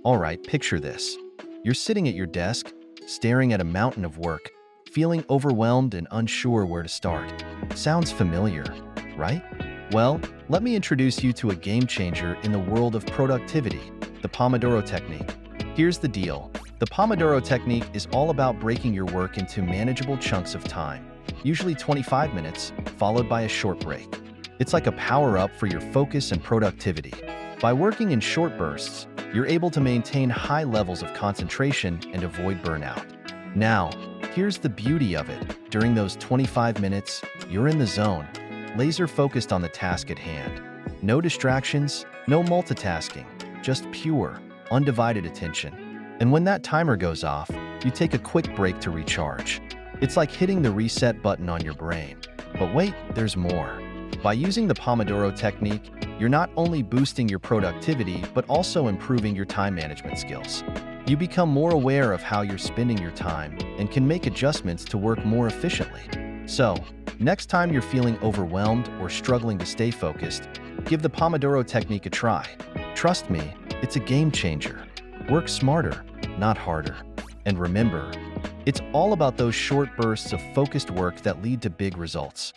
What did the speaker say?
All right, picture this. You're sitting at your desk, staring at a mountain of work, feeling overwhelmed and unsure where to start. Sounds familiar, right? Well, let me introduce you to a game changer in the world of productivity, the Pomodoro technique. Here's the deal. The Pomodoro technique is all about breaking your work into manageable chunks of time, usually 25 minutes, followed by a short break. It's like a power-up for your focus and productivity. By working in short bursts, you're able to maintain high levels of concentration and avoid burnout. Now, here's the beauty of it. During those 25 minutes, you're in the zone, laser focused on the task at hand. No distractions, no multitasking, just pure, undivided attention. And when that timer goes off, you take a quick break to recharge. It's like hitting the reset button on your brain. But wait, there's more. By using the Pomodoro technique, you're not only boosting your productivity, but also improving your time management skills. You become more aware of how you're spending your time and can make adjustments to work more efficiently. So, next time you're feeling overwhelmed or struggling to stay focused, give the Pomodoro technique a try. Trust me, it's a game changer. Work smarter, not harder. And remember, it's all about those short bursts of focused work that lead to big results.